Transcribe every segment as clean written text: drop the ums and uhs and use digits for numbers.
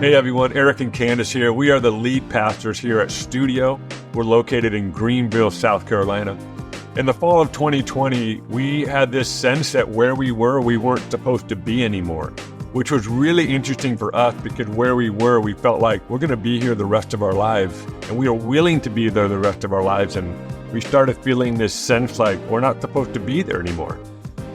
Hey everyone, Eric and Candace here. We are the lead pastors here at Studio. We're located in Greenville, South Carolina. In the fall of 2020, we had this sense that where we weren't supposed to be anymore, which was really interesting for us because where we were, we felt like we're going to be here the rest of our lives, and we are willing to be there the rest of our lives, and we started feeling this sense like we're not supposed to be there anymore.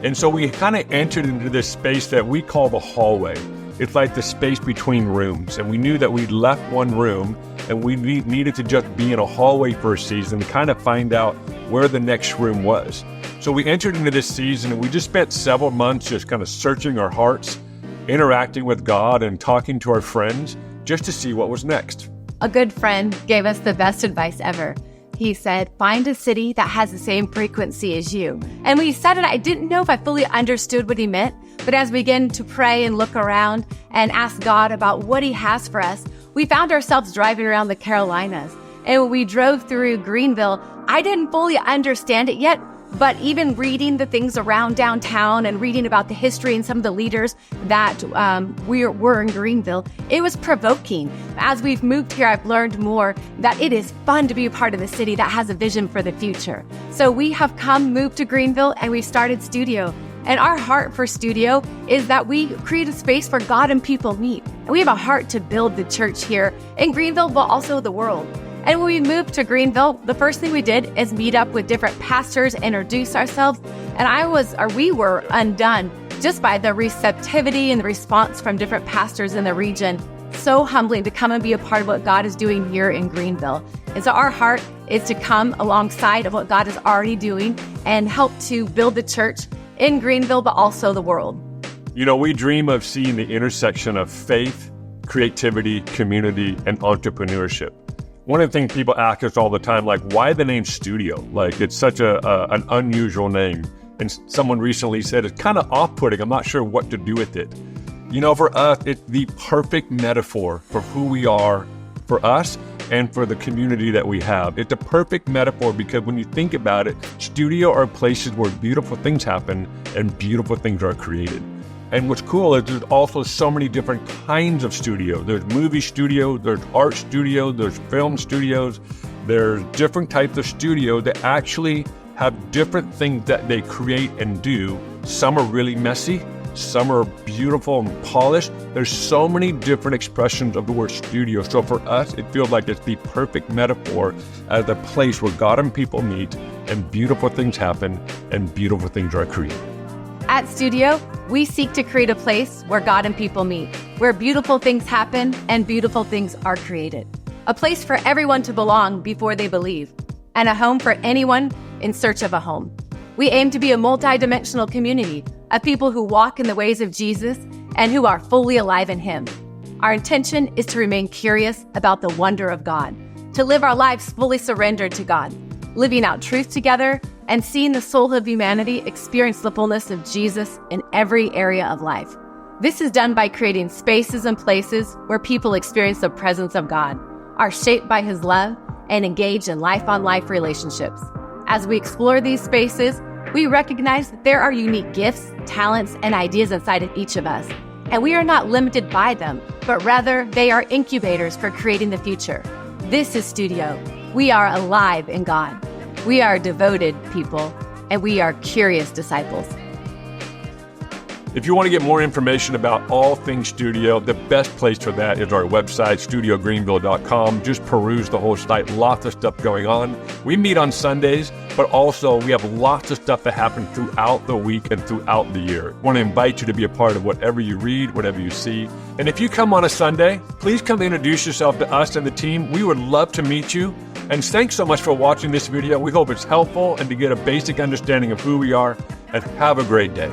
And so we kind of entered into this space that we call the hallway. It's like the space between rooms, and we knew that we'd left one room and we needed to just be in a hallway for a season, kind of find out where the next room was. So we entered into this season and we just spent several months just kind of searching our hearts, interacting with God and talking to our friends just to see what was next. A good friend gave us the best advice ever. He said, find a city that has the same frequency as you. And when he said it, I didn't know if I fully understood what he meant. But as we began to pray and look around and ask God about what he has for us, we found ourselves driving around the Carolinas. And when we drove through Greenville, I didn't fully understand it yet. But even reading the things around downtown and reading about the history and some of the leaders that were in Greenville, it was provoking. As we've moved here, I've learned more that it is fun to be a part of a city that has a vision for the future. So we have moved to Greenville, and we started Studio. And our heart for Studio is that we create a space where God and people meet. And we have a heart to build the church here in Greenville, but also the world. And when we moved to Greenville, the first thing we did is meet up with different pastors, introduce ourselves. And we were undone just by the receptivity and the response from different pastors in the region. So humbling to come and be a part of what God is doing here in Greenville. And so our heart is to come alongside of what God is already doing and help to build the church in Greenville, but also the world. You know, we dream of seeing the intersection of faith, creativity, community, and entrepreneurship. One of the things people ask us all the time, like, why the name Studio? Like, it's such an unusual name. And someone recently said, it's kind of off-putting. I'm not sure what to do with it. You know, for us, it's the perfect metaphor for who we are, for us, and for the community that we have. It's a perfect metaphor because when you think about it, studio are places where beautiful things happen and beautiful things are created. And what's cool is there's also so many different kinds of studios. There's movie studios, there's art studios, there's film studios. There's different types of studios that actually have different things that they create and do. Some are really messy, some are beautiful and polished. There's so many different expressions of the word studio. So for us, it feels like it's the perfect metaphor as a place where God and people meet and beautiful things happen and beautiful things are created. At Studio, we seek to create a place where God and people meet, where beautiful things happen and beautiful things are created. A place for everyone to belong before they believe, and a home for anyone in search of a home. We aim to be a multidimensional community of people who walk in the ways of Jesus and who are fully alive in Him. Our intention is to remain curious about the wonder of God, to live our lives fully surrendered to God, living out truth together, and seeing the soul of humanity experience the fullness of Jesus in every area of life. This is done by creating spaces and places where people experience the presence of God, are shaped by His love, and engage in life-on-life relationships. As we explore these spaces, we recognize that there are unique gifts, talents, and ideas inside of each of us, and we are not limited by them, but rather they are incubators for creating the future. This is Studio. We are alive in God. We are devoted people, and we are curious disciples. If you want to get more information about all things Studio, the best place for that is our website, studiogreenville.com. Just peruse the whole site. Lots of stuff going on. We meet on Sundays, but also we have lots of stuff that happens throughout the week and throughout the year. I want to invite you to be a part of whatever you read, whatever you see. And if you come on a Sunday, please come introduce yourself to us and the team. We would love to meet you. And thanks so much for watching this video. We hope it's helpful and to get a basic understanding of who we are. And have a great day.